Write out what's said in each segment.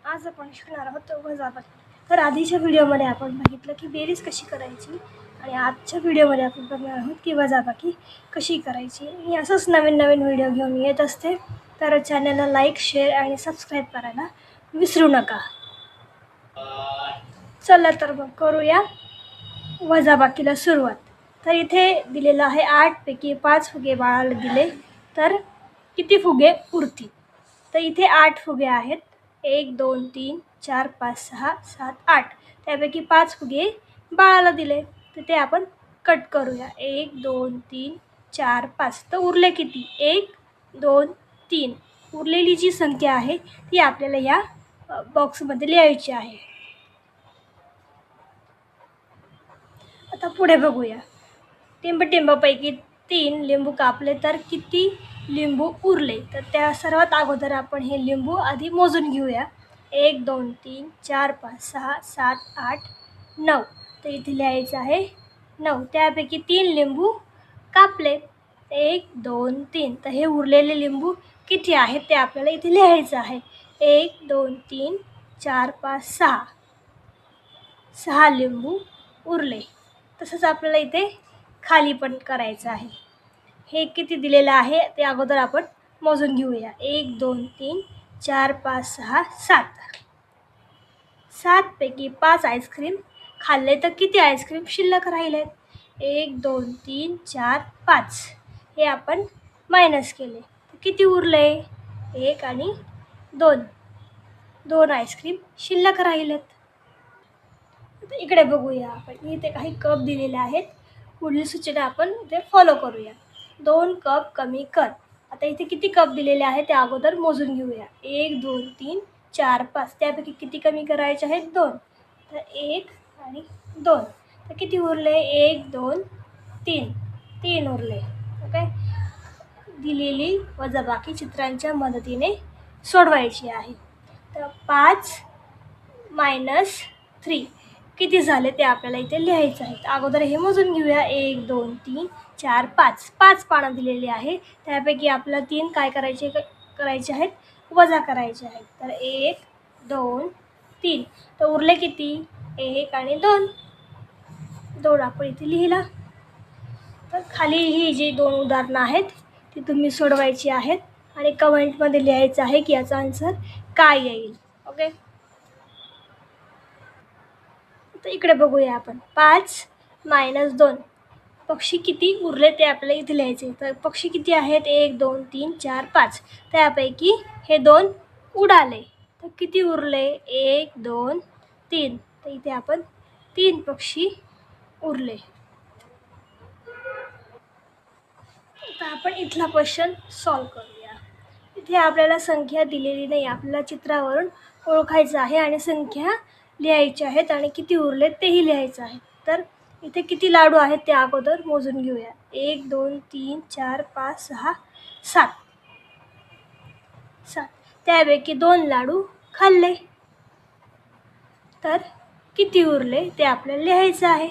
आज आपण शिकणार आहोत वजाबाकी. तर आधीच्या व्हिडिओमध्ये आपण बघितलं की बेरीज कशी करायची आणि आजच्या व्हिडिओमध्ये आपण बघणार आहोत की वजाबाकी कशी करायची. मी असंच नवीन नवीन व्हिडिओ घेऊन येत असते, तर चॅनलला लाईक, शेअर आणि सबस्क्राईब करायला विसरू नका. चला तर मग करूया वजाबाकीला सुरुवात. तर इथे दिलेलं आहे 8 पैकी 5 फुगे बाळाला दिले तर किती फुगे उरतील. तर इथे 8 फुगे आहेत. 1 2 3 4 5 6 7 8. त्यापैकी 5 फुगे बाळाला दिले तर ते आपण कट करूया. 1 2 3 4 5. तर उरले किती? 1 2 3. उरलेली जी संख्या आहे ती आपल्याला या बॉक्समध्ये लिहायची आहे. आता पुढे बघूया. टिंबटिंबापैकी 3 लिंबू कापले तर किती लिंबू उरले. तर त्या सर्वात अगोदर आपण हे लिंबू आधी मोजून घेऊया. 1 2 3 4 5 6 7 8 9. तर इथे लिहायचं आहे 9. त्यापैकी 3 लिंबू कापले. 1 2 3. तर हे उरलेले लिंबू किती आहेत ते आपल्याला इथे लिहायचं आहे. 1 2 3 4 5 6. 6 लिंबू उरले. तसंच आपल्याला इथे खाली पण करायचं आहे. हे किती दिलेलं आहे ते अगोदर आपण मोजून घेऊया. 1 2 3 4 5 6 7. 7 पैकी 5 आईस्क्रीम खाल्ले तर किती आईस्क्रीम शिल्लक राहिले. 1 2 3 4 5. हे आपण मायनस केले तर किती उरले. 1 आणि 2. 2 आईस्क्रीम शिल्लक राहिलेत. इकडे बघूया आपण. इथे काही कप दिलेले आहेत. पुढील सूचना आपण इथे फॉलो करूया. 2 कप कमी कर. आता इथे किती कप दिलेले आहेत ते अगोदर मोजून घेऊया. 1 2 3 4 5. त्यापैकी किती कमी करायचे आहेत. 2. तर 1 आणि 2. तर किती उरले. 1 2 3. 3 उरले. ओके. दिलेली वजाबाकी चित्रांच्या मदतीने सोडवायची आहे. तर 5 मायनस 3 किती झाले ते आपल्याला इथे लिहायचं आहे. अगोदर हे मोजून घेऊया. 1 2 3 4 5. 5 पानं दिलेली आहे. त्यापैकी आपल्याला 3 काय करायचे आहेत. वजा करायचे आहेत. तर 1 2 3. तर उरले किती. 1 आणि 2. 2 आपण इथे लिहिला. तर खाली ही जी 2 उदाहरणं आहेत ती तुम्ही सोडवायची आहेत आणि कमेंटमध्ये लिहायचं आहे की याचा आन्सर काय येईल. ओके. तर इकडे बघूया आपण. 5 मायनस 2. पक्षी किती उरले ते आपल्याला इथे लिहायचे. तर पक्षी किती आहेत. 1 2 3 4 5. त्यापैकी हे 2 उडाले तर किती उरले. 1 2 3. तर इथे आपण 3 पक्षी उरले. आता आपण इथला क्वेश्चन सॉल्व करूया. इथे आपल्याला संख्या दिलेली नाही. आपल्याला चित्रावरून ओळखायचं आहे आणि संख्या लिहायच्या आहेत आणि किती उरले तेही लिहायचं आहे. तर इथे किती लाडू आहेत ते अगोदर मोजून घेऊया. 1 2 3 4 5 6 7. 7. त्यापैकी 2 लाडू खाल्ले तर किती उरले ते आपल्याला लिहायचं आहे.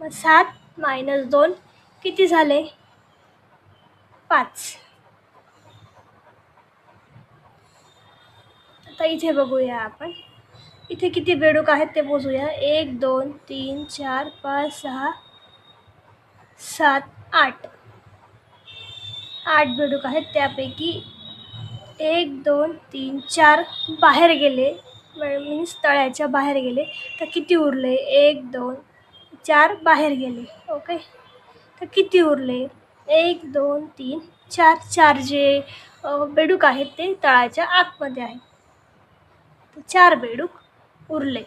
मग 7 मायनस 2 किती झाले. 5. आता इथे बघूया आपण. इथे किती बेडूक आहेत ते मोजूया. 1 2 3 4 5 6 7 8. 8 बेडूक आहेत. त्यापैकी 1 2 3 4 बाहेर गेले, मीन्स तळ्याच्या बाहेर गेले तर किती उरले. 1 2 4 बाहेर गेले. ओके. तर किती उरले. 1 2 3 4. 4 जे बेडूक आहेत ते तळ्याच्या आतमध्ये आहेत. तर 4 बेडूक उरले.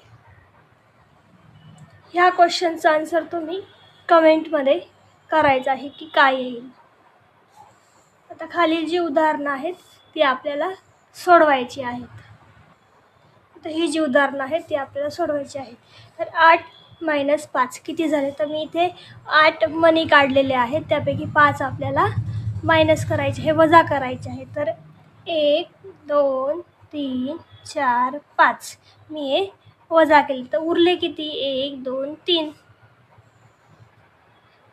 ह्या क्वेश्चनचा आन्सर तुम्ही कमेंटमध्ये करायचं आहे की काय येईल. आता खालील जी उदाहरणं आहेत ती आपल्याला सोडवायची आहेत. आता ही जी उदाहरणं आहेत ती आपल्याला सोडवायची आहेत. तर 8 मायनस 5 किती झाले. तर मी इथे 8 मनी काढलेले आहेत. त्यापैकी 5 आपल्याला मायनस करायचे, हे वजा करायचे आहे. तर 1 2 3 4 5 मी हे वजा केले तर उरले किती. 1 2 3.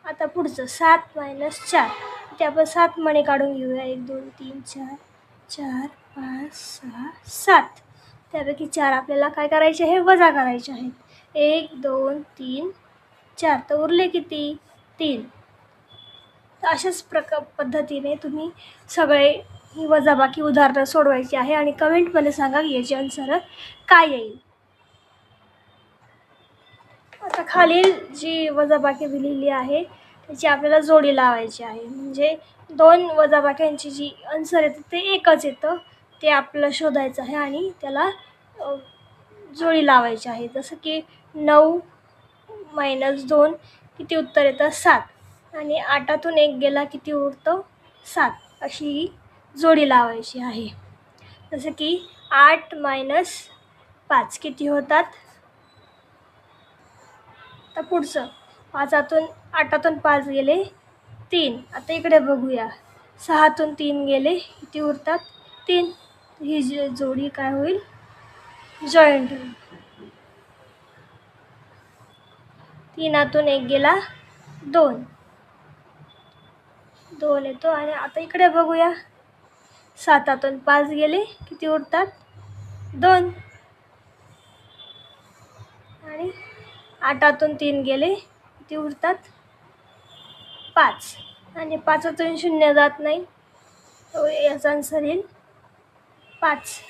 आता पुढचं 7 मायनस 4. इथे आपण 7 मणी काढून घेऊया. 1 2 3 4 4 5 6 7. त्यापैकी 4 आपल्याला काय करायचे आहे, वजा करायचे आहेत. 1 2 3 4 तर उरले किती, 3. तर अशाच पद्धतीने तुम्ही सगळे ही वजाबाकी उदाहरणं सोडवायची आहे आणि कमेंटमध्ये सांगा की याची आन्सर काय येईल. आता खालील जी वजाबाकी दिलेली आहे त्याची आपल्याला जोडी लावायची आहे. म्हणजे 2 वजाबाक्यांची जी आन्सर येतं ते एकच येतं, ते आपल्याला शोधायचं आहे आणि त्याला जोडी लावायची आहे. जसं की 9 - 2 किती उत्तर येतं, 7. आणि 8तून 1 गेला किती उरतं, 7. अशी ही जोडी लावायची आहे. जसं की 8 - 5 किती होतात. आता पुढचं 8तून 5 गेले 3. आता इकडे बघूया, 6तून 3 गेले किती उरतात, 3. ही जोडी काय होईल, जॉईंट होईल. 3तून 1 गेला 2 येतो. आणि आता इकडे बघूया, 7तून 5 गेले किती उरतात, 2. आणि 8तून 3 गेले किती उरतात, 5. आणि 5तून 0 जात नाही, तो याचा आन्सर येईल 5.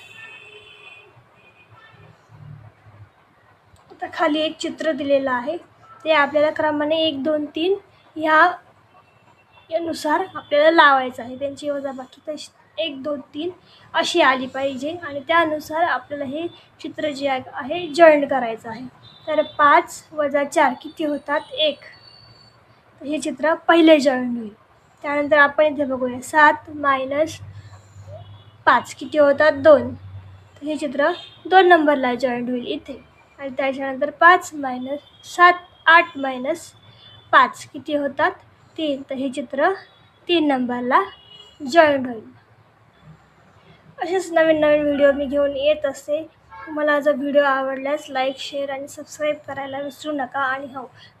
आता खाली एक चित्र दिलेलं आहे, ते आपल्याला क्रमाने 1 2 3 यानुसार आपल्याला लावायचं आहे. त्यांची वजाबाकी तशी 1 2 3 अशी आली पाहिजे आणि त्यानुसार आपल्याला हे चित्र जे आहे जॉईंट करायचं आहे. तर 5 - 4 किती होतात, 1. तर हे चित्र पहिले जॉईंट होईल. त्यानंतर आपण इथे बघूया, 7 - 5 किती होतात, 2. तर हे चित्र 2 नंबरला जॉईंट होईल इथे. आणि त्याच्यानंतर 8 - 5 किती होतात, 3. तर हे चित्र 3 नंबरला जॉईंट होईल. असेच नवीन नवीन व्हिडिओ मी घेऊन येत असते. तुम्हाला जर व्हिडिओ आवडल्यास लाईक, शेअर आणि सबस्क्राईब करायला विसरू नका. आणि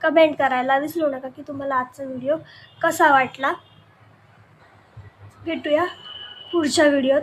कमेंट करायला विसरू नका की तुम्हाला आजचा व्हिडिओ कसा वाटला. भेटूया पुढच्या व्हिडिओत.